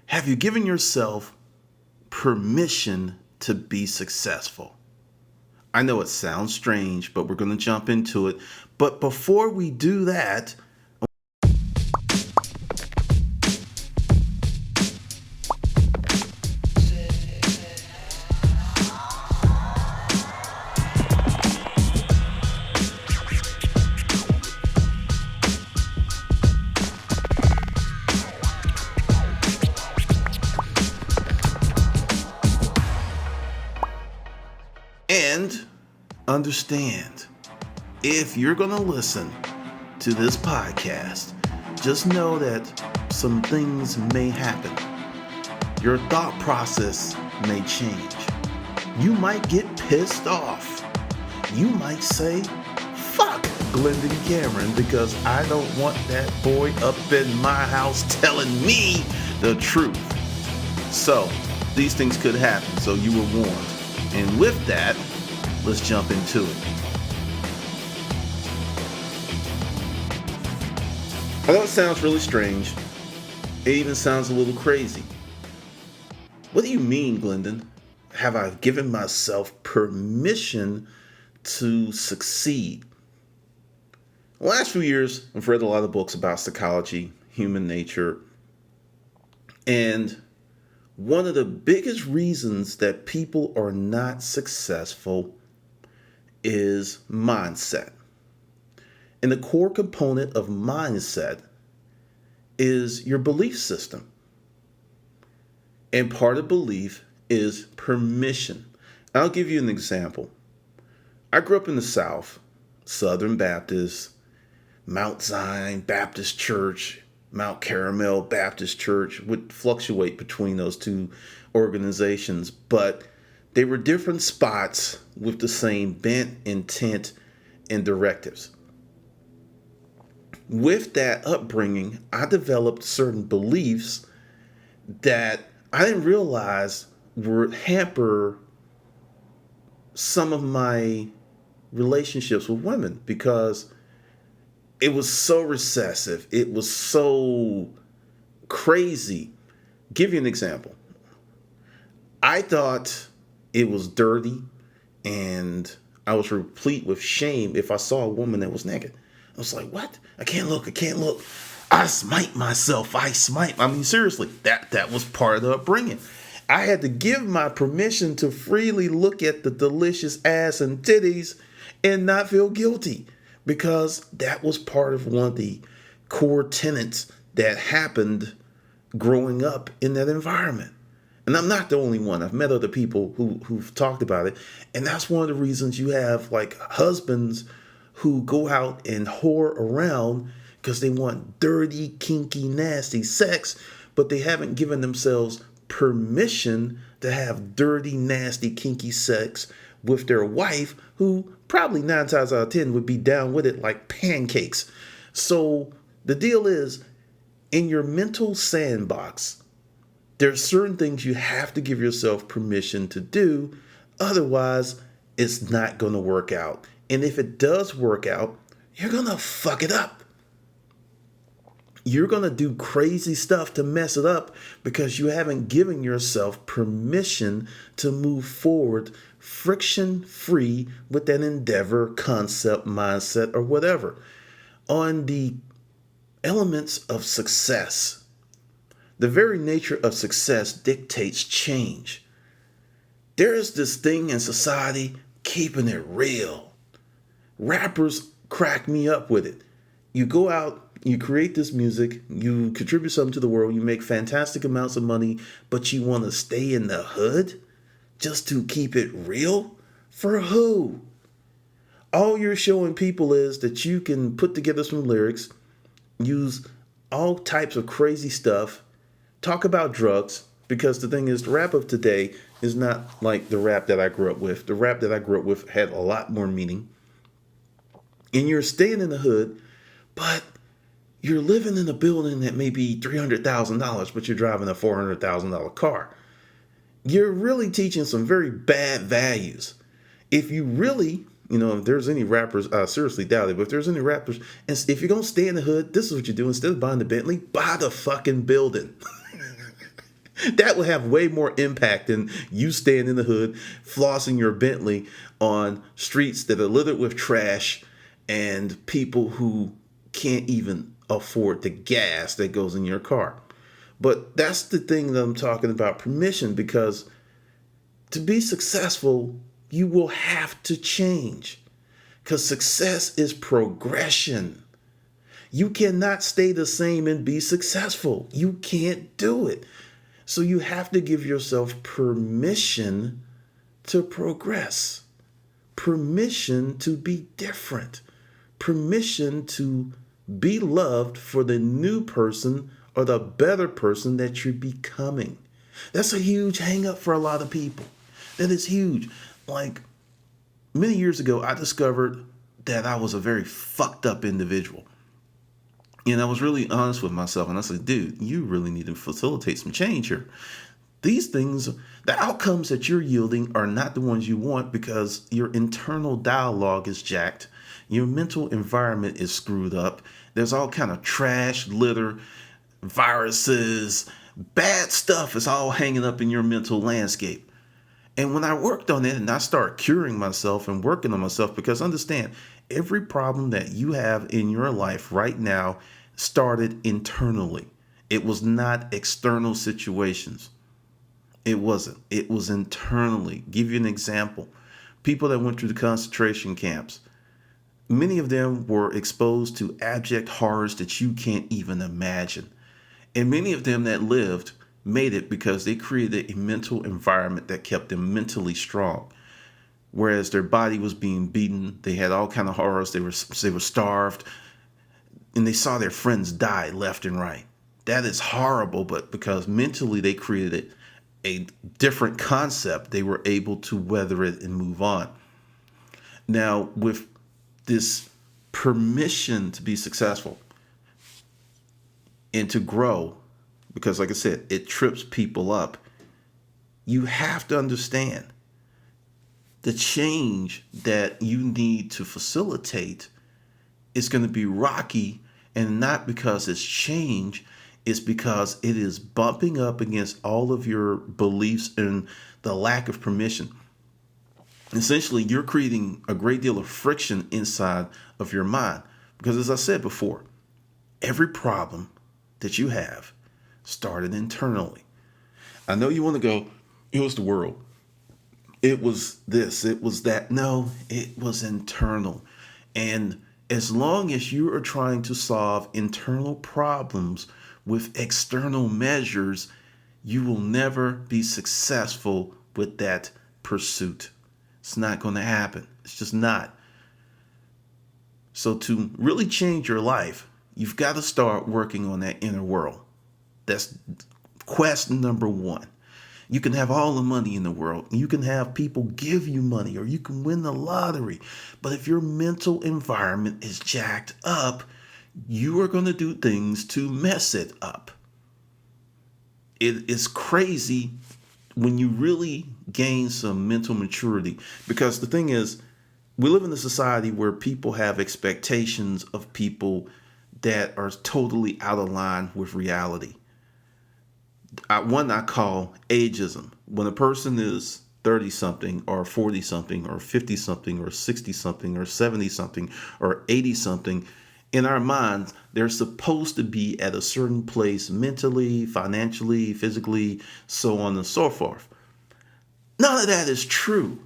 Have you given yourself permission to be successful? I know it sounds strange, but we're going to jump into it. But before we do that, and understand, if you're going to listen to this podcast, just know that some things may happen. Your thought process may change. You might get pissed off. You might say, fuck Glendon Cameron, because I don't want that boy up in my house telling me the truth. So, these things could happen, so you were warned. And with that, let's jump into it. I know it sounds really strange. It even sounds a little crazy. What do you mean, Glendon? Have I given myself permission to succeed? The last few years, I've read a lot of books about psychology, human nature, and one of the biggest reasons that people are not successful is mindset. And the core component of mindset is your belief system. And part of belief is permission. I'll give you an example. I grew up in the South, Southern Baptist, Mount Zion Baptist Church, Mount Carmel Baptist Church, would fluctuate between those two organizations, but they were different spots with the same bent, intent, and directives. With that upbringing, I developed certain beliefs that I didn't realize would hamper some of my relationships with women, because it was so recessive. It was so crazy. Give you an example. I thought it was dirty and I was replete with shame if I saw a woman that was naked. I was like, what? I can't look. I smite myself. I mean, seriously, that was part of the upbringing. I had to give my permission to freely look at the delicious ass and titties and not feel guilty, because that was part of one of the core tenets that happened growing up in that environment. And I'm not the only one. I've met other people who've talked about it. And that's one of the reasons you have like husbands who go out and whore around because they want dirty, kinky, nasty sex, but they haven't given themselves permission to have dirty, nasty, kinky sex with their wife, who probably 9 times out of 10 would be down with it like pancakes. So the deal is, in your mental sandbox, there's certain things you have to give yourself permission to do. Otherwise, it's not going to work out. And if it does work out, you're going to fuck it up. You're going to do crazy stuff to mess it up because you haven't given yourself permission to move forward friction-free with that endeavor, concept, mindset, or whatever. On the elements of success, the very nature of success dictates change. There is this thing in society, keeping it real. Rappers crack me up with it. You go out, you create this music, you contribute something to the world, you make fantastic amounts of money, but you want to stay in the hood just to keep it real? For who? All you're showing people is that you can put together some lyrics, use all types of crazy stuff, talk about drugs, because the thing is, the rap of today is not like the rap that I grew up with. The rap that I grew up with had a lot more meaning. And you're staying in the hood, but you're living in a building that may be $300,000, but you're driving a $400,000 car. You're really teaching some very bad values. If you really, if there's any rappers, I seriously doubt it, but if there's any rappers, and if you're going to stay in the hood, this is what you do. Instead of buying the Bentley, buy the fucking building. That would have way more impact than you staying in the hood, flossing your Bentley on streets that are littered with trash and people who can't even afford the gas that goes in your car. But that's the thing that I'm talking about, permission, because to be successful, you will have to change. Because success is progression. You cannot stay the same and be successful. You can't do it. So you have to give yourself permission to progress, permission to be different, permission to be loved for the new person or the better person that you're becoming. That's a huge hang up for a lot of people. That is huge. Like many years ago, I discovered that I was a very fucked up individual. And I was really honest with myself. And I said, dude, you really need to facilitate some change here. These things, the outcomes that you're yielding are not the ones you want because your internal dialogue is jacked. Your mental environment is screwed up. There's all kind of trash, litter, viruses, bad stuff is all hanging up in your mental landscape. And when I worked on it and I started curing myself and working on myself, because understand, every problem that you have in your life right now started internally. It was not external situations. It wasn't. It was internally. Give you an example. People that went through the concentration camps, many of them were exposed to abject horrors that you can't even imagine. And many of them that lived made it because they created a mental environment that kept them mentally strong. Whereas their body was being beaten, they had all kind of horrors. They were starved, and they saw their friends die left and right. That is horrible, but because mentally they created a different concept, they were able to weather it and move on. Now, with this permission to be successful and to grow, because like I said, it trips people up, you have to understand the change that you need to facilitate is going to be rocky, and not because it's change, it's because it is bumping up against all of your beliefs and the lack of permission. Essentially, you're creating a great deal of friction inside of your mind. Because as I said before, every problem that you have started internally. I know you want to go, it was the world. It was this, it was that. No, it was internal. And as long as you are trying to solve internal problems with external measures, you will never be successful with that pursuit. It's not going to happen. It's just not. So to really change your life, you've got to start working on that inner world. That's quest number one. You can have all the money in the world. You can have people give you money, or you can win the lottery. But if your mental environment is jacked up, you are going to do things to mess it up. It is crazy when you really gain some mental maturity. Because the thing is, we live in a society where people have expectations of people that are totally out of line with reality. One I call ageism. When a person is 30 something or 40 something or 50 something or 60 something or 70 something or 80 something, in our minds, they're supposed to be at a certain place mentally, financially, physically, so on and so forth. None of that is true.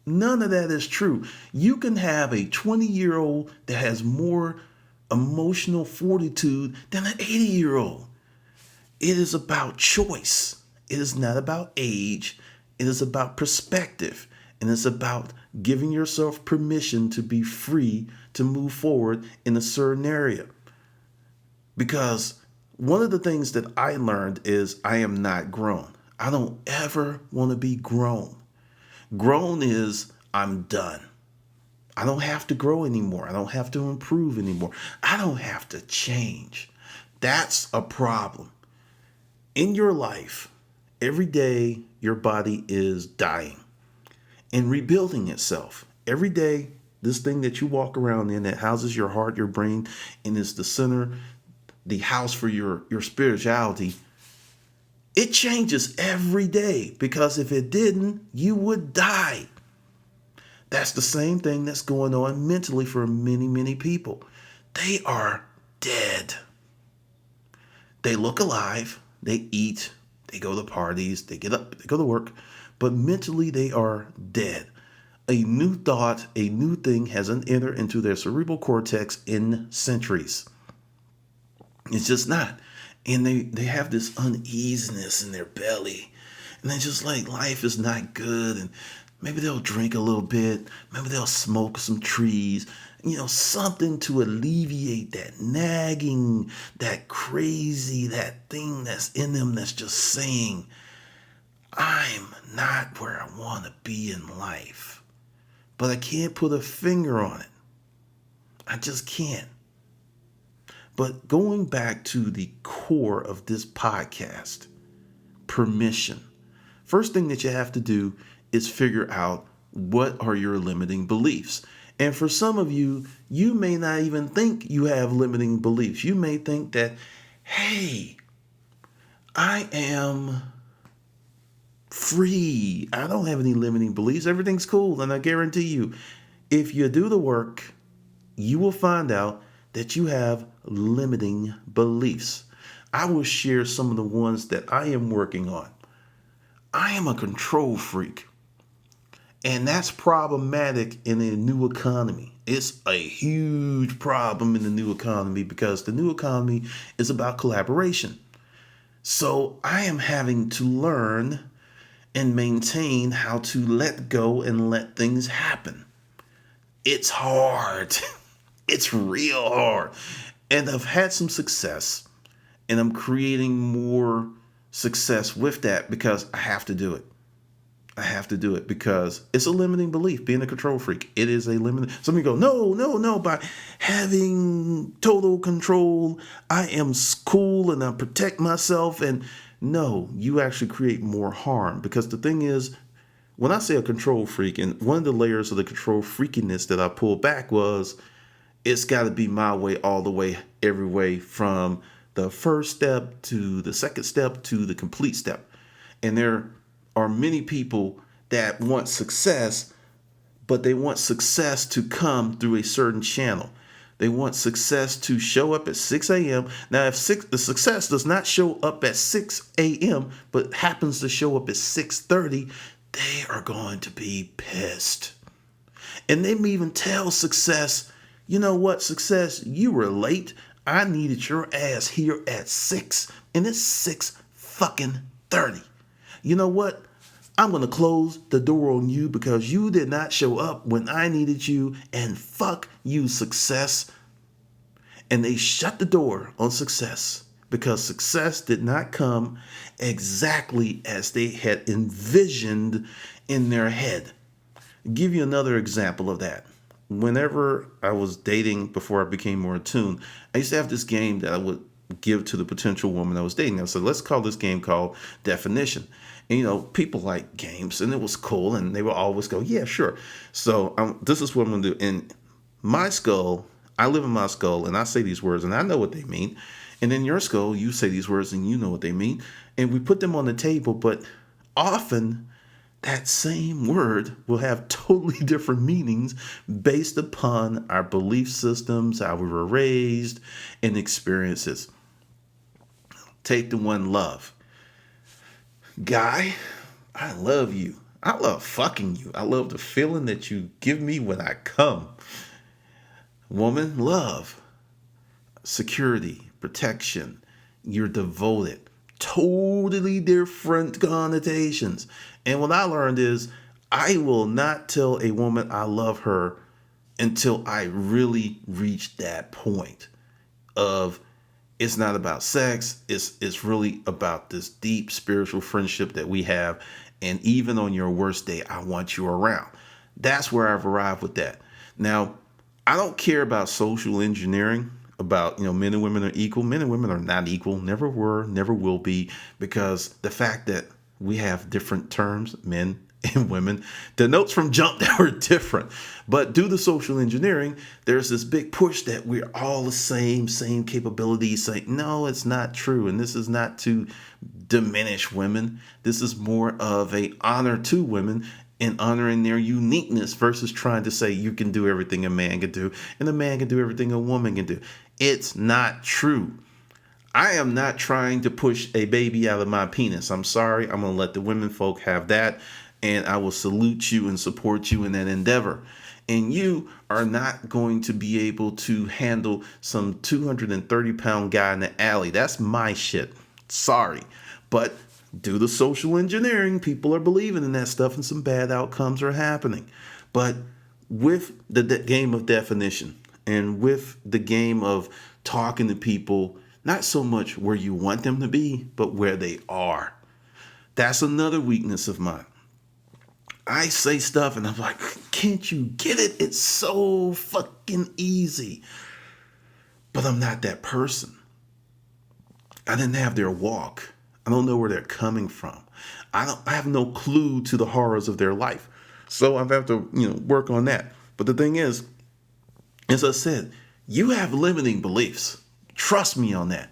None of that is true. You can have a 20-year-old that has more emotional fortitude than an 80-year-old. It is about choice. It is not about age. It is about perspective. And it's about giving yourself permission to be free to move forward in a certain area. Because one of the things that I learned is I am not grown. I don't ever want to be grown. Grown is I'm done. I don't have to grow anymore. I don't have to improve anymore. I don't have to change. That's a problem. In your life, every day your body is dying and rebuilding itself. Every day, this thing that you walk around in that houses your heart, your brain, and is the center, the house for your spirituality, It changes every day because if it didn't, you would die. That's the same thing that's going on mentally for many, many people. They are dead. They look alive, they eat, they go to parties, they get up, they go to work, but mentally they are dead. A new thought, a new thing hasn't entered into their cerebral cortex in centuries. It's just not. And they have this uneasiness in their belly. And they're just like, life is not good. And maybe they'll drink a little bit. Maybe they'll smoke some trees. Something to alleviate that nagging, that crazy, that thing that's in them that's just saying, I'm not where I want to be in life. But I can't put a finger on it. I just can't. But going back to the core of this podcast, permission. First thing that you have to do is figure out what are your limiting beliefs. And for some of you, you may not even think you have limiting beliefs. You may think that, hey, I am free. I don't have any limiting beliefs. Everything's cool. And I guarantee you, if you do the work, you will find out that you have limiting beliefs. I will share some of the ones that I am working on. I am a control freak. And that's problematic in a new economy. It's a huge problem in the new economy because the new economy is about collaboration. So I am having to learn and maintain how to let go and let things happen. It's hard. It's real hard. And I've had some success, and I'm creating more success with that because I have to do it. I have to do it because it's a limiting belief, being a control freak. It is a limiting. Some of you go, no. By having total control, I am cool and I protect myself. And no, you actually create more harm because the thing is, when I say a control freak, and one of the layers of the control freakiness that I pulled back was, it's got to be my way all the way, every way from the first step to the second step to the complete step. And there are many people that want success, but they want success to come through a certain channel. They want success to show up at 6 a.m. Now, if the success does not show up at 6 a.m., but happens to show up at 6:30, they are going to be pissed. And they may even tell success, you know what, success, you were late. I needed your ass here at 6, and it's 6:30. You know what? I'm going to close the door on you because you did not show up when I needed you, and fuck you, success. And they shut the door on success because success did not come exactly as they had envisioned in their head. I'll give you another example of that. Whenever I was dating before I became more attuned, I used to have this game that I would give to the potential woman I was dating. I said, let's call this game called Definition. And, people like games, and it was cool, and they would always go, yeah, sure. So this is what I'm going to do. In my skull, I live in my skull, and I say these words, and I know what they mean. And in your skull, you say these words, and you know what they mean. And we put them on the table, but often that same word will have totally different meanings based upon our belief systems, how we were raised, and experiences. Take the one love. Guy, I love you. I love fucking you. I love the feeling that you give me when I come. Woman, love. Security, protection. You're devoted. Totally different connotations. And what I learned is I will not tell a woman I love her until I really reach that point of it's not about sex. It's really about this deep spiritual friendship that we have. And even on your worst day, I want you around. That's where I've arrived with that. Now, I don't care about social engineering, about, men and women are equal. Men and women are not equal, never were, never will be, because the fact that we have different terms, men in women. The notes from jump that were different. But due to social engineering, there's this big push that we're all the same capabilities. Say, no, it's not true. And this is not to diminish women. This is more of a honor to women and honoring their uniqueness versus trying to say you can do everything a man can do and a man can do everything a woman can do. It's not true. I am not trying to push a baby out of my penis. I'm sorry. I'm going to let the women folk have that. And I will salute you and support you in that endeavor. And you are not going to be able to handle some 230-pound guy in the alley. That's my shit. Sorry. But due to social engineering, people are believing in that stuff and some bad outcomes are happening. But with the game of definition and with the game of talking to people, not so much where you want them to be, but where they are. That's another weakness of mine. I say stuff and I'm like, can't you get it? It's so fucking easy. But I'm not that person. I didn't have their walk. I don't know where they're coming from. I have no clue to the horrors of their life. So I have to, work on that. But the thing is, as I said, you have limiting beliefs. Trust me on that.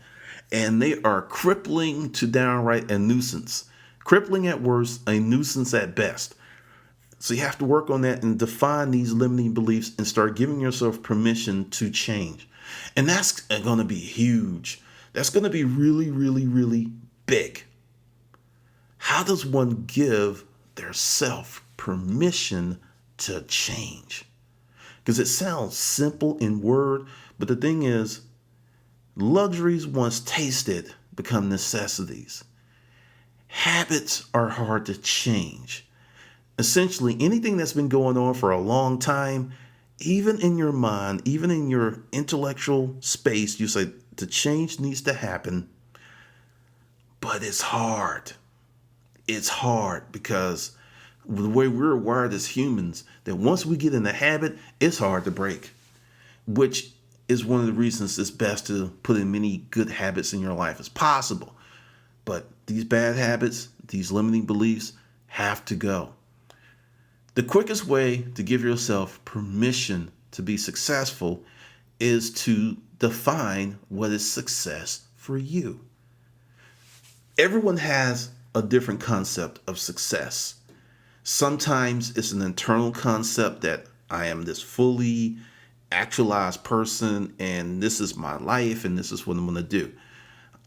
And they are crippling to downright a nuisance. Crippling at worst, a nuisance at best. So you have to work on that and define these limiting beliefs and start giving yourself permission to change. And that's going to be huge. That's going to be really, really, really big. How does one give their self permission to change? Because it sounds simple in word, but the thing is, luxuries once tasted become necessities. Habits are hard to change. Essentially, anything that's been going on for a long time, even in your mind, even in your intellectual space, you say the change needs to happen, but it's hard. It's hard because the way we're wired as humans, that once we get in the habit, it's hard to break, which is one of the reasons it's best to put in many good habits in your life as possible. But these bad habits, these limiting beliefs have to go. The quickest way to give yourself permission to be successful is to define what is success for you. Everyone has a different concept of success. Sometimes it's an internal concept that I am this fully actualized person and this is my life and this is what I'm going to do.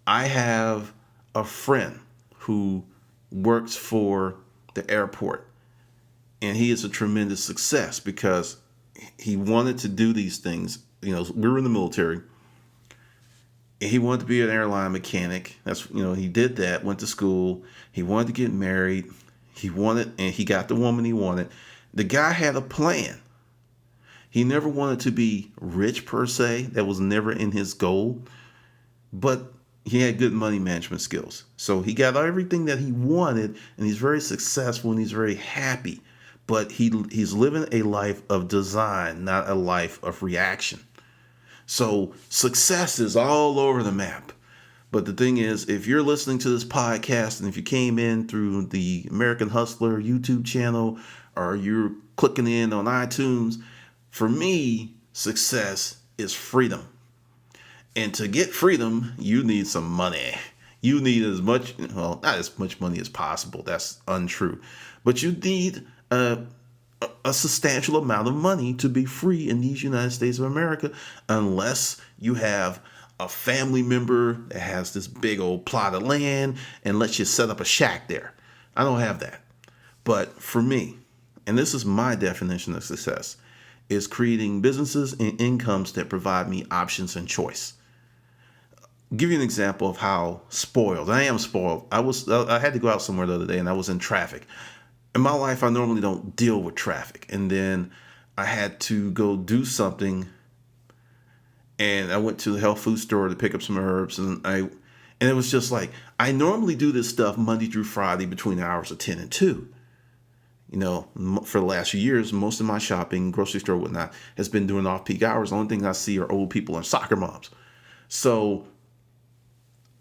I have a friend who works for the airport. And he is a tremendous success because he wanted to do these things. We were in the military. And he wanted to be an airline mechanic. He did that, went to school. He wanted to get married. And he got the woman he wanted. The guy had a plan. He never wanted to be rich per se. That was never in his goal. But he had good money management skills. So he got everything that he wanted, and he's very successful and he's very happy. But he's living a life of design, not a life of reaction. So success is all over the map. But the thing is, if you're listening to this podcast and if you came in through the American Hustler YouTube channel or you're clicking in on iTunes, for me, success is freedom. And to get freedom, you need some money. You need not as much money as possible. That's untrue. But you need a substantial amount of money to be free in these United States of America, unless you have a family member that has this big old plot of land and lets you set up a shack there. I don't have that. But for me, and this is my definition of success, is creating businesses and incomes that provide me options and choice. I'll give you an example of how spoiled I am. Spoiled. I had to go out somewhere the other day and I was in traffic. In my life, I normally don't deal with traffic. And then I had to go do something. And I went to the health food store to pick up some herbs. And it was just like, I normally do this stuff Monday through Friday between the hours of 10 and 2. For the last few years, most of my shopping, grocery store, whatnot, has been during off-peak hours. The only thing I see are old people and soccer moms. So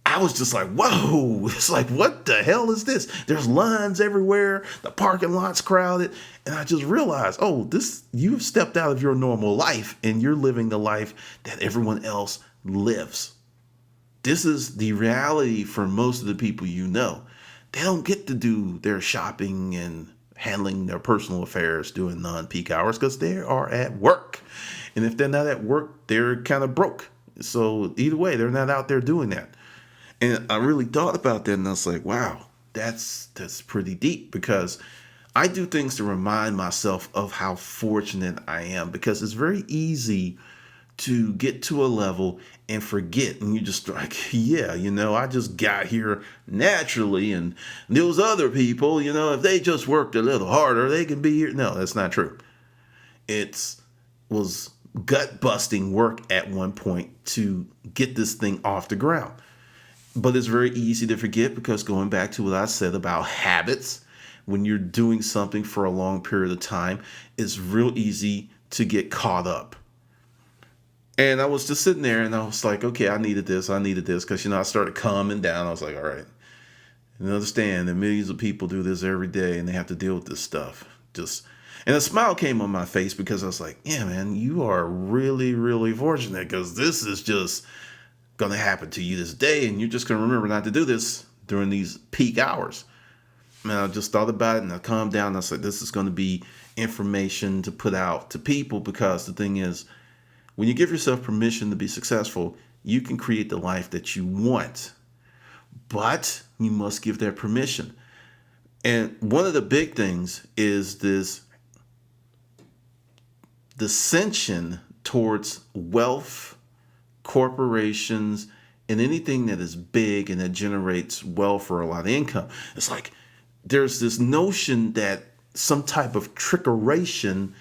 I was just like, whoa, it's like, what the hell is this? There's lines everywhere. The parking lot's crowded. And I just realized, oh, you've stepped out of your normal life and you're living the life that everyone else lives. This is the reality for most of the people you know. They don't get to do their shopping and handling their personal affairs during non-peak hours because they are at work. And if they're not at work, they're kind of broke. So either way, they're not out there doing that. And I really thought about that, and I was like, wow, that's pretty deep, because I do things to remind myself of how fortunate I am, because it's very easy to get to a level and forget, and you just like, yeah, I just got here naturally, and those other people, if they just worked a little harder, they can be here. No, that's not true. It was gut-busting work at one point to get this thing off the ground. But it's very easy to forget, because going back to what I said about habits, when you're doing something for a long period of time, it's real easy to get caught up. And I was just sitting there and I was like, okay, I needed this. Because, I started calming down. I was like, all right, and understand that millions of people do this every day and they have to deal with this stuff. And a smile came on my face, because I was like, yeah, man, you are really, really fortunate, because this is just going to happen to you this day, and you're just going to remember not to do this during these peak hours. And I just thought about it, and I calmed down, and I said, this is going to be information to put out to people, because the thing is, when you give yourself permission to be successful, you can create the life that you want, but you must give that permission. And one of the big things is this dissension towards wealth, corporations, and anything that is big and that generates wealth or a lot of income. It's like there's this notion that some type of trickeration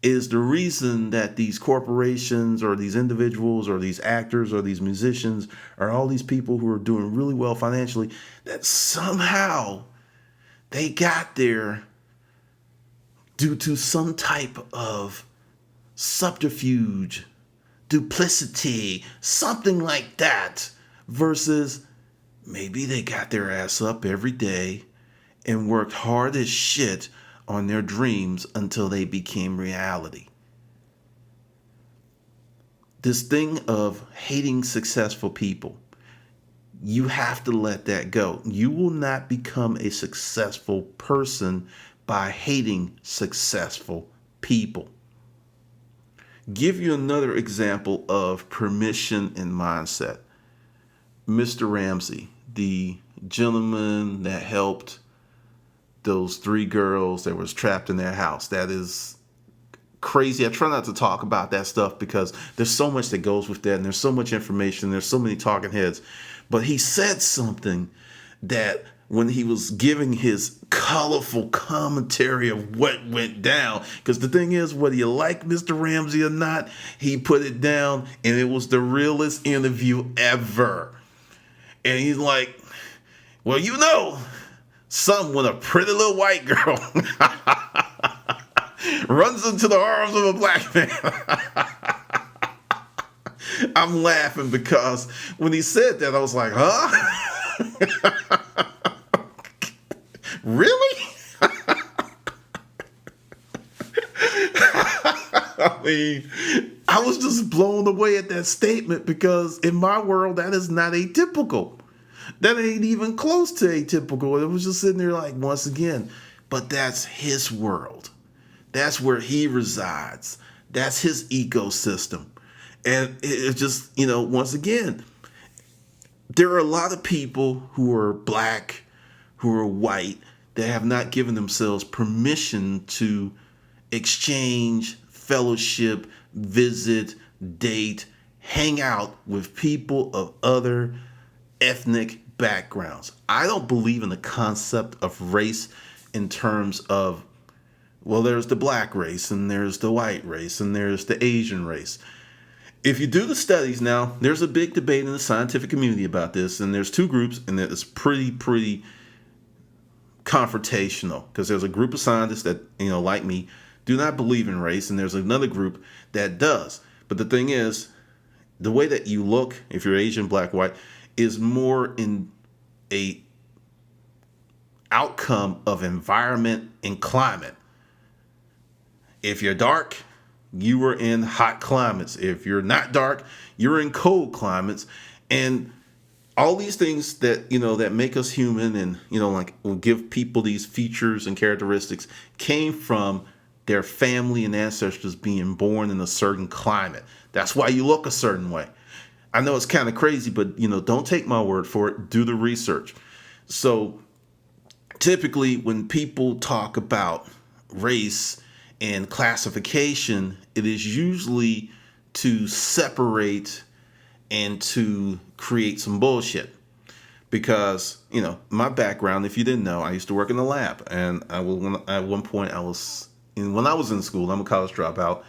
is the reason that these corporations or these individuals or these actors or these musicians or all these people who are doing really well financially, that somehow they got there due to some type of subterfuge, duplicity, something like that, versus maybe they got their ass up every day and worked hard as shit on their dreams until they became reality. This thing of hating successful people, you have to let that go. You will not become a successful person by hating successful people. Give you another example of permission and mindset. Mr. Ramsey, the gentleman that helped those 3 girls that was trapped in their house. That is crazy. I try not to talk about that stuff because there's so much that goes with that, and there's so much information, there's so many talking heads. But he said something that when he was giving his colorful commentary of what went down, because the thing is, whether you like Mr. Ramsey or not, he put it down, and it was the realest interview ever. And he's like, well, some with a pretty little white girl runs into the arms of a black man. I'm laughing because when he said that, I was like, huh? Really? I mean, I was just blown away at that statement, because in my world, that is not atypical. That ain't even close to atypical. It was just sitting there like, once again, but that's his world. That's where he resides. That's his ecosystem. And it just, once again, there are a lot of people who are black, who are white, that have not given themselves permission to exchange, fellowship, visit, date, hang out with people of other ethnic backgrounds. I don't believe in the concept of race in terms of, well, there's the black race and there's the white race and there's the Asian race. If you do the studies now, there's a big debate in the scientific community about this, and there's 2 groups, and it's pretty confrontational, because there's a group of scientists that, like me, do not believe in race, and there's another group that does. But the thing is, the way that you look, if you're Asian, black, white, is more in a outcome of environment and climate. If you're dark, you are in hot climates. If you're not dark, you're in cold climates. And all these things that, that make us human and, like will give people these features and characteristics came from their family and ancestors being born in a certain climate. That's why you look a certain way. I know it's kind of crazy, but, don't take my word for it. Do the research. So typically when people talk about race and classification, it is usually to separate and to create some bullshit. Because, my background, if you didn't know, I used to work in the lab. And at one point when I was in school, I'm a college dropout,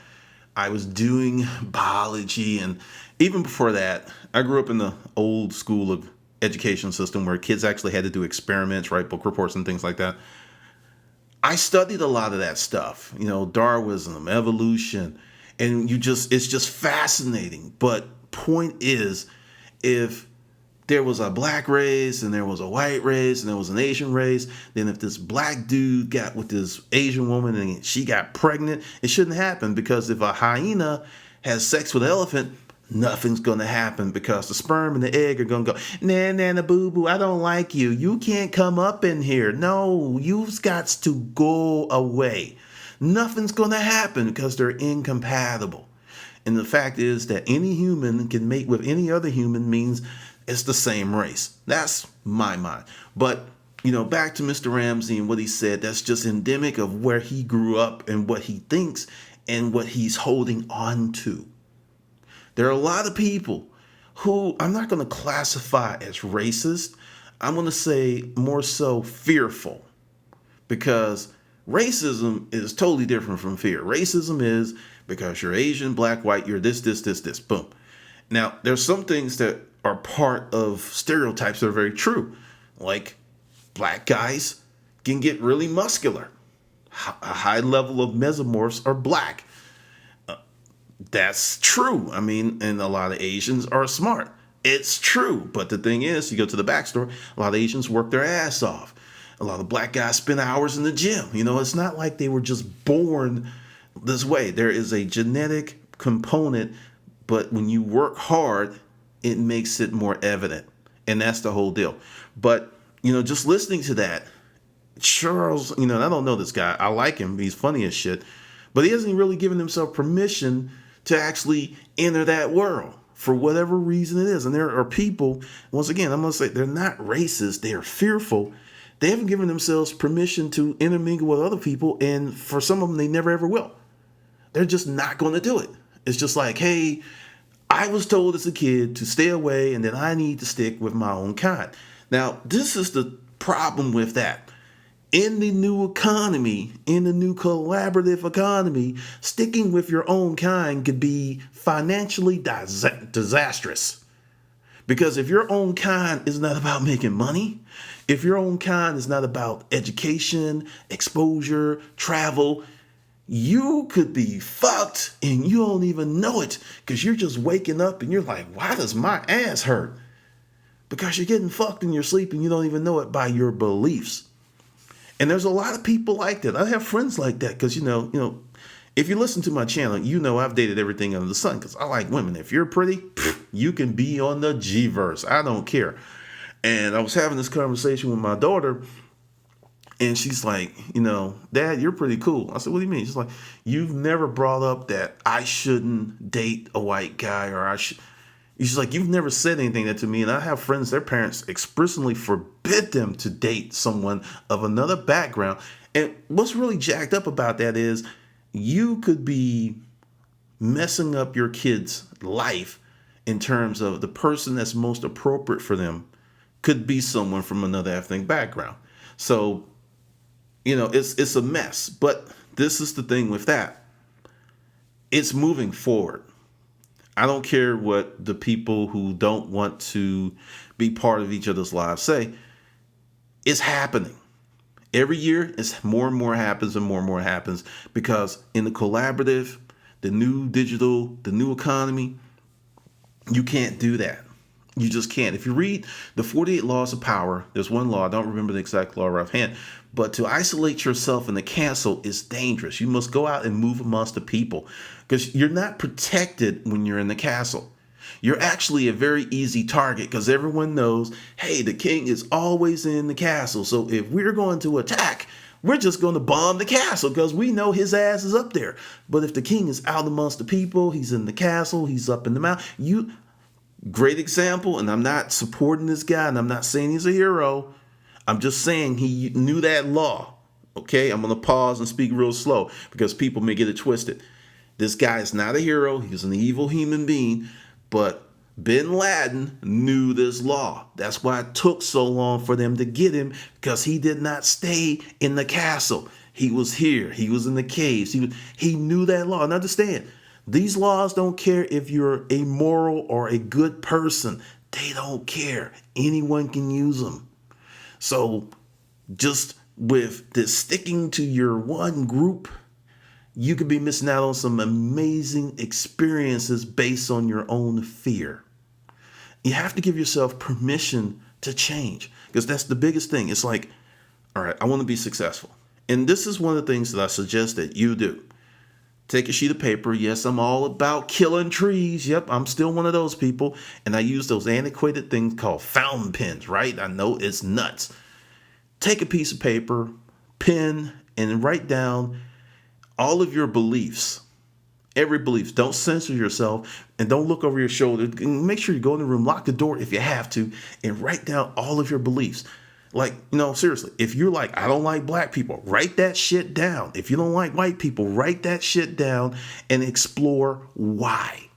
I was doing biology. And even before that, I grew up in the old school of education system where kids actually had to do experiments, write book reports and things like that. I studied a lot of that stuff, Darwinism, evolution, and it's just fascinating. But point is, if there was a black race and there was a white race and there was an Asian race, then if this black dude got with this Asian woman and she got pregnant, it shouldn't happen, because if a hyena has sex with an elephant, nothing's going to happen, because the sperm and the egg are going to go, nah, boo boo, I don't like you. You can't come up in here. No, you've got to go away. Nothing's going to happen because they're incompatible. And the fact is that any human can mate with any other human means it's the same race. That's my mind. But, back to Mr. Ramsey and what he said, that's just endemic of where he grew up and what he thinks and what he's holding on to. There are a lot of people who I'm not going to classify as racist. I'm going to say more so fearful, because racism is totally different from fear. Racism is because you're Asian, black, white, you're this, boom. Now, there's some things that are part of stereotypes that are very true. Like black guys can get really muscular. A high level of mesomorphs are black. That's true. I mean, and a lot of Asians are smart. It's true. But the thing is, you go to the backstory, a lot of Asians work their ass off. A lot of black guys spend hours in the gym. It's not like they were just born this way. There is a genetic component, but when you work hard, it makes it more evident. And that's the whole deal. But, just listening to that, Charles, I don't know this guy. I like him. He's funny as shit. But he hasn't really given himself permission to actually enter that world for whatever reason it is. And there are people, once again, I'm going to say they're not racist. They are fearful. They haven't given themselves permission to intermingle with other people. And for some of them, they never ever will. They're just not going to do it. It's just like, hey, I was told as a kid to stay away, and then I need to stick with my own kind. Now, this is the problem with that. In the new economy, in the new collaborative economy, sticking with your own kind could be financially disastrous. Because if your own kind is not about making money, if your own kind is not about education, exposure, travel, you could be fucked and you don't even know it, because you're just waking up and you're like, why does my ass hurt? Because you're getting fucked in your sleep and you don't even know it by your beliefs. And there's a lot of people like that. I have friends like that because, if you listen to my channel, I've dated everything under the sun because I like women. If you're pretty, you can be on the G-verse. I don't care. And I was having this conversation with my daughter, and she's like, Dad, you're pretty cool. I said, what do you mean? She's like, you've never brought up that I shouldn't date a white guy, or she's like, you've never said anything that to me. And I have friends, their parents expressly forbid them to date someone of another background. And what's really jacked up about that is you could be messing up your kid's life in terms of the person that's most appropriate for them could be someone from another ethnic background. So, it's a mess. But this is the thing with that. It's moving forward. I don't care what the people who don't want to be part of each other's lives say. It's happening. Every year, it's more and more happens and more happens, because in the collaborative, the new digital, the new economy, you can't do that. You just can't. If you read the 48 Laws of Power, there's one law, I don't remember the exact law offhand, but to isolate yourself in the castle is dangerous. You must go out and move amongst the people because you're not protected when you're in the castle. You're actually a very easy target because everyone knows, hey, the king is always in the castle. So if we're going to attack, we're just going to bomb the castle because we know his ass is up there. But if the king is out amongst the people, he's in the castle, he's up in the mountain. Great example, and I'm not supporting this guy, and I'm not saying he's a hero. I'm just saying he knew that law. Okay, I'm going to pause and speak real slow because people may get it twisted. This guy is not a hero. He's an evil human being, but Bin Laden knew this law. That's why it took so long for them to get him, because he did not stay in the castle. He was here. He was in the caves. He knew that law. And understand, these laws don't care if you're a moral or a good person. They don't care. Anyone can use them. So just with this sticking to your one group, you could be missing out on some amazing experiences based on your own fear. You have to give yourself permission to change, because that's the biggest thing. It's like, all right, I want to be successful. And this is one of the things that I suggest that you do. Take a sheet of paper. Yes, I'm all about killing trees. Yep, I'm still one of those people. And I use those antiquated things called fountain pens, right? I know it's nuts. Take a piece of paper, pen, and write down all of your beliefs. Every belief. Don't censor yourself and don't look over your shoulder. Make sure you go in the room, lock the door if you have to, and write down all of your beliefs. Like, seriously, if you're like, I don't like black people, write that shit down. If you don't like white people, write that shit down and explore why.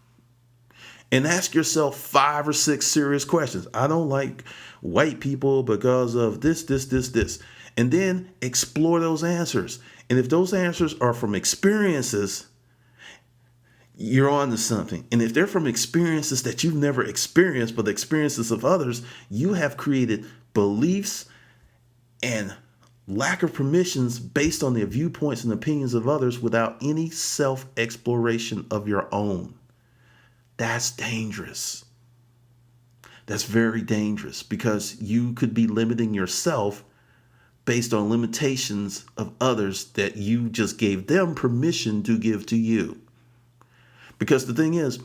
And ask yourself 5 or 6 serious questions. I don't like white people because of this. And then explore those answers. And if those answers are from experiences, you're on to something. And if they're from experiences that you've never experienced, but the experiences of others, you have created beliefs and lack of permissions based on the viewpoints and opinions of others without any self-exploration of your own. That's dangerous. That's very dangerous, because you could be limiting yourself based on limitations of others that you just gave them permission to give to you. Because the thing is,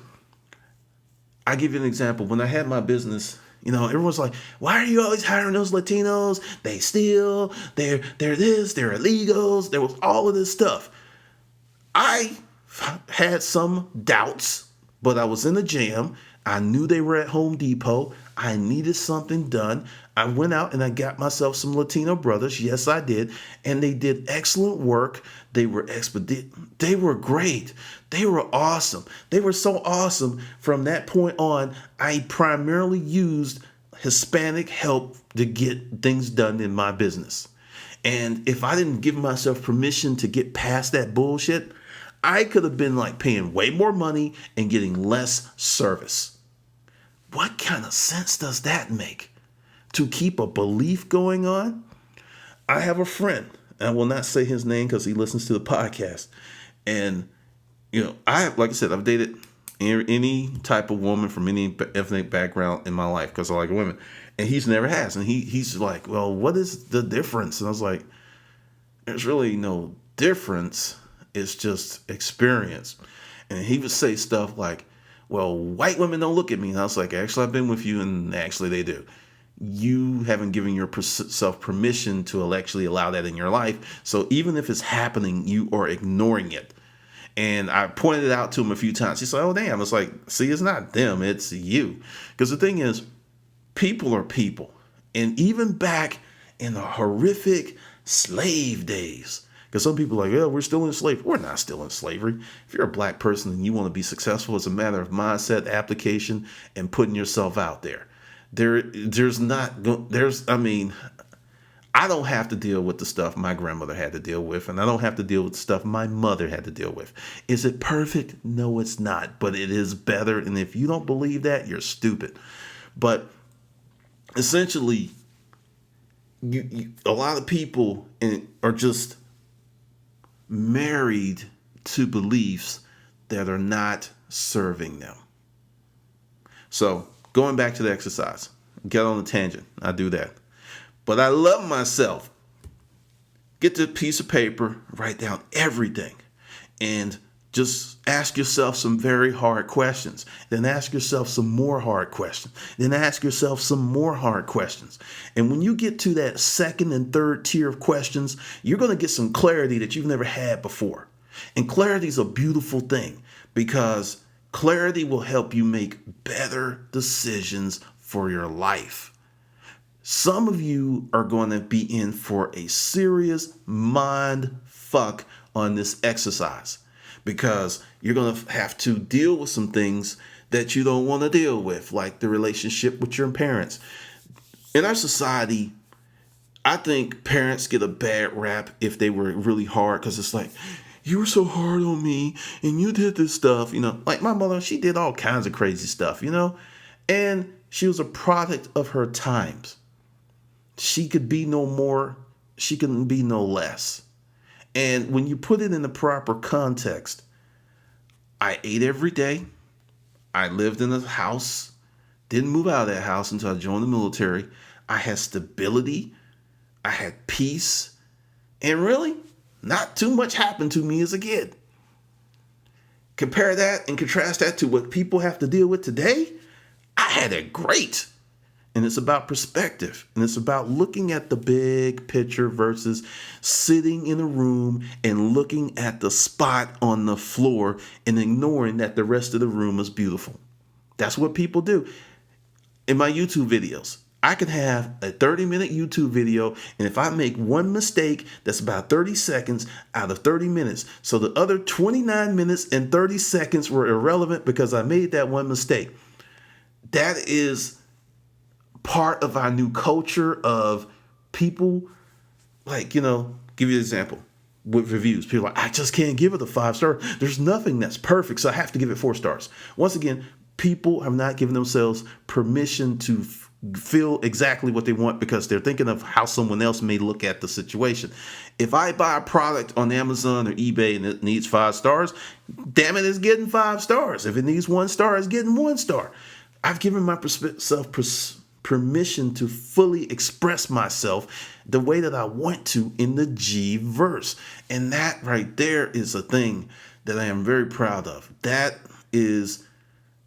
I give you an example. When I had my business, everyone's like, why are you always hiring those Latinos? They steal, they're this, they're illegals. There was all of this stuff. I had some doubts, but I was in a jam. I knew they were at Home Depot. I needed something done. I went out and I got myself some Latino brothers. Yes, I did. And they did excellent work. They were They were great. They were awesome. They were so awesome. From that point on, I primarily used Hispanic help to get things done in my business. And if I didn't give myself permission to get past that bullshit, I could have been like paying way more money and getting less service. What kind of sense does that make? To keep a belief going on? I have a friend, and I will not say his name because he listens to the podcast. And, like I said, I've dated any type of woman from any ethnic background in my life because I like women. And he's never has. And he's like, well, what is the difference? And I was like, there's really no difference. It's just experience. And he would say stuff like, well, white women don't look at me. And I was like, actually, I've been with you, and actually they do. You haven't given yourself permission to actually allow that in your life. So even if it's happening, you are ignoring it. And I pointed it out to him a few times. He's like, oh, damn. It's like, see, it's not them. It's you. Because the thing is, people are people. And even back in the horrific slave days, because some people are like, yeah, we're still in slavery. We're not still in slavery. If you're a black person and you want to be successful, it's a matter of mindset, application, and putting yourself out there. I don't have to deal with the stuff my grandmother had to deal with, and I don't have to deal with the stuff my mother had to deal with. Is it perfect? No, it's not, but it is better. And if you don't believe that, you're stupid. But essentially, a lot of people are just married to beliefs that are not serving them. So Going back to the exercise. Get on a tangent. I do that. But I love myself. Get the piece of paper, write down everything, and just ask yourself some very hard questions. Then ask yourself some more hard questions. Then ask yourself some more hard questions. And when you get to that second and third tier of questions, you're going to get some clarity that you've never had before. And clarity is a beautiful thing because clarity will help you make better decisions for your life. Some of you are going to be in for a serious mind fuck on this exercise because you're going to have to deal with some things that you don't want to deal with, like the relationship with your parents. In our society, I think parents get a bad rap if they were really hard because it's like, you were so hard on me and you did this stuff, like my mother, she did all kinds of crazy stuff, and she was a product of her times. She could be no more, she couldn't be no less. And when you put it in the proper context, I ate every day. I lived in a house, didn't move out of that house until I joined the military. I had stability. I had peace. And really, not too much happened to me as a kid. Compare that and contrast that to what people have to deal with today. I had it great. And it's about perspective. And it's about looking at the big picture versus sitting in a room and looking at the spot on the floor and ignoring that the rest of the room is beautiful. That's what people do. In my YouTube videos, I can have a 30-minute YouTube video, and if I make one mistake, that's about 30 seconds out of 30 minutes. So the other 29 minutes and 30 seconds were irrelevant because I made that one mistake. That is part of our new culture of people, give you an example with reviews. People are like, I just can't give it a 5-star. There's nothing that's perfect, so I have to give it 4 stars. Once again, people have not given themselves permission to feel exactly what they want because they're thinking of how someone else may look at the situation. If I buy a product on Amazon or eBay and it needs 5 stars, damn it, it's getting 5 stars. If it needs 1 star, it's getting 1 star. I've given myself permission to fully express myself the way that I want to in the G verse. And that right there is a thing that I am very proud of. That is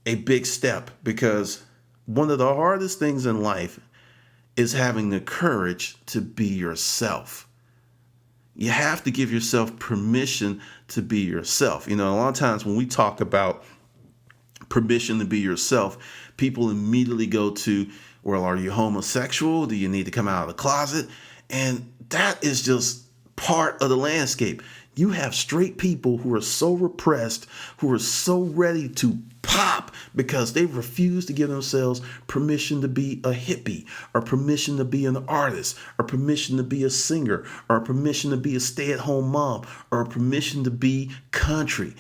a big step because one of the hardest things in life is having the courage to be yourself. You have to give yourself permission to be yourself. A lot of times when we talk about permission to be yourself, people immediately go to, well, are you homosexual? Do you need to come out of the closet? And that is just part of the landscape. You have straight people who are so repressed, who are so ready to pop because they refuse to give themselves permission to be a hippie or permission to be an artist or permission to be a singer or permission to be a stay-at-home mom or permission to be country.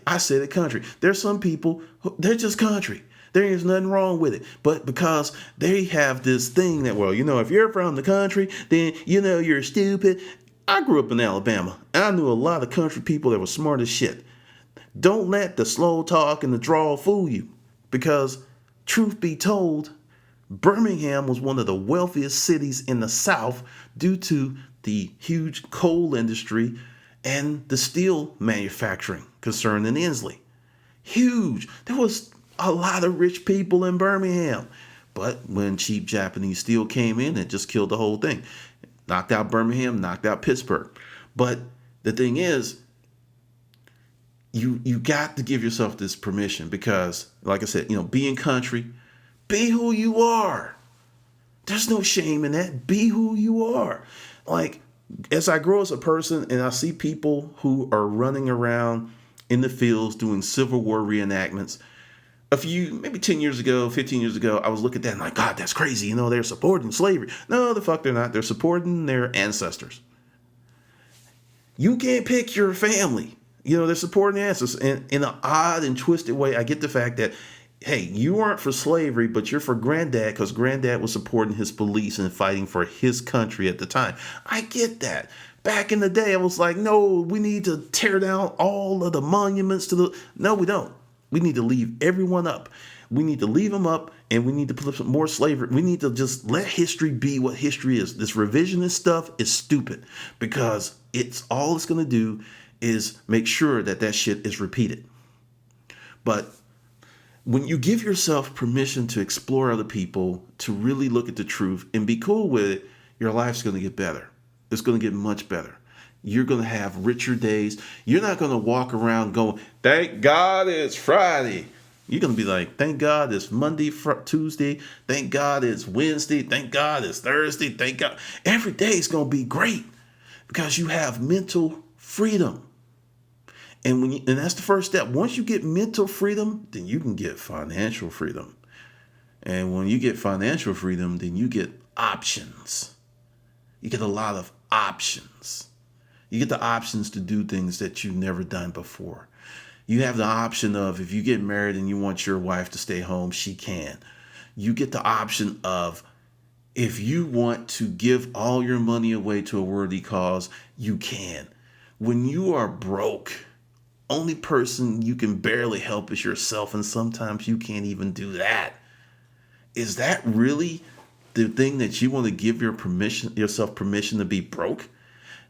I said it, country. There's some people, they're just country. There is nothing wrong with it. But because they have this thing that, if you're from the country, then, you're stupid. I grew up in Alabama, and I knew a lot of country people that were smart as shit. Don't let the slow talk and the drawl fool you, because truth be told, Birmingham was one of the wealthiest cities in the South due to the huge coal industry and the steel manufacturing concern in Inslee. Huge. There was a lot of rich people in Birmingham. But when cheap Japanese steel came in, it just killed the whole thing. Knocked out Birmingham, knocked out Pittsburgh. But the thing is, you got to give yourself this permission because, like I said, being country, be who you are. There's no shame in that. Be who you are. Like, as I grow as a person and I see people who are running around in the fields doing Civil War reenactments, maybe 10 years ago, 15 years ago, I was looking at that and like, God, that's crazy. They're supporting slavery. No, the fuck they're not. They're supporting their ancestors. You can't pick your family. They're supporting the ancestors. And in an odd and twisted way, I get the fact that, hey, you aren't for slavery, but you're for granddad because granddad was supporting his police and fighting for his country at the time. I get that. Back in the day, I was like, no, we need to tear down all of the monuments No, we don't. We need to leave everyone up. We need to leave them up, and we need to put some more slavery. We need to just let history be what history is. This revisionist stuff is stupid, because all it's going to do is make sure that shit is repeated. But when you give yourself permission to explore other people, to really look at the truth and be cool with it, your life's going to get better. It's going to get much better. You're going to have richer days. You're not going to walk around going, thank God it's Friday. You're going to be like, thank God it's Monday, Tuesday. Thank God it's Wednesday. Thank God it's Thursday. Thank God. Every day is going to be great because you have mental freedom. And that's the first step. Once you get mental freedom, then you can get financial freedom. And when you get financial freedom, then you get options. You get a lot of options. You get the options to do things that you've never done before. You have the option of, if you get married and you want your wife to stay home, she can. You get the option of, if you want to give all your money away to a worthy cause, you can. When you are broke, only person you can barely help is yourself, and sometimes you can't even do that. Is that really the thing that you want to give yourself permission to be broke?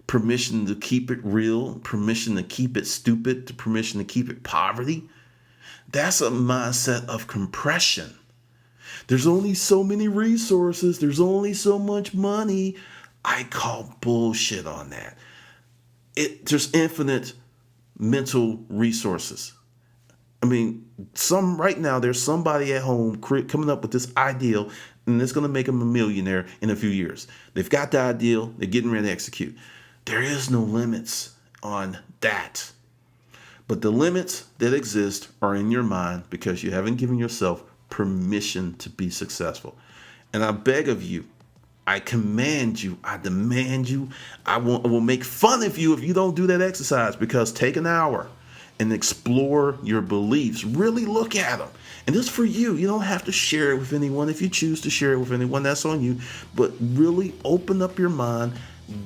Permission to keep it real? Permission to keep it stupid? Permission to keep it poverty? That's a mindset of compression. There's only so many resources. There's only so much money. I call bullshit on that. There's infinite mental resources. I mean, right now there's somebody at home coming up with this ideal, and it's going to make them a millionaire in a few years. They've got the ideal. They're getting ready to execute. There is no limits on that. But the limits that exist are in your mind because you haven't given yourself permission to be successful. And I beg of you, I command you, I demand you, I will make fun of you if you don't do that exercise, because take an hour and explore your beliefs. Really look at them. And this is for you. You don't have to share it with anyone. If you choose to share it with anyone, that's on you. But really open up your mind,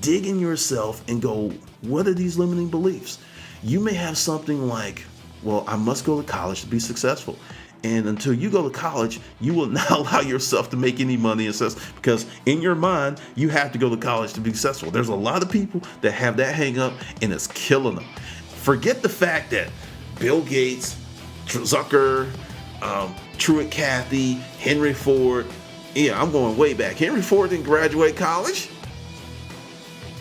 dig in yourself, and go, what are these limiting beliefs? You may have something like, well, I must go to college to be successful. And until you go to college, you will not allow yourself to make any money and success, because in your mind, you have to go to college to be successful. There's a lot of people that have that hang up, and it's killing them. Forget the fact that Bill Gates, Zucker, Truett Cathy, Henry Ford, I'm going way back. Henry Ford didn't graduate college?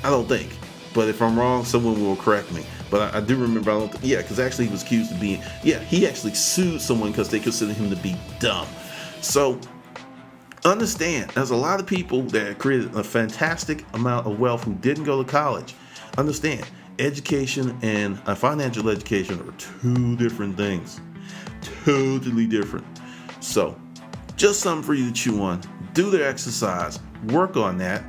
I don't think. But if I'm wrong, someone will correct me. But I do remember, because actually he was accused of being, he actually sued someone because they considered him to be dumb. So understand, there's a lot of people that created a fantastic amount of wealth who didn't go to college. Understand, education and financial education are two different things. Totally different. So just something for you to chew on. Do the exercise. Work on that.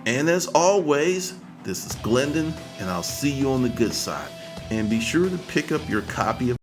And as always, this is Glendon, and I'll see you on the good side. And be sure to pick up your copy of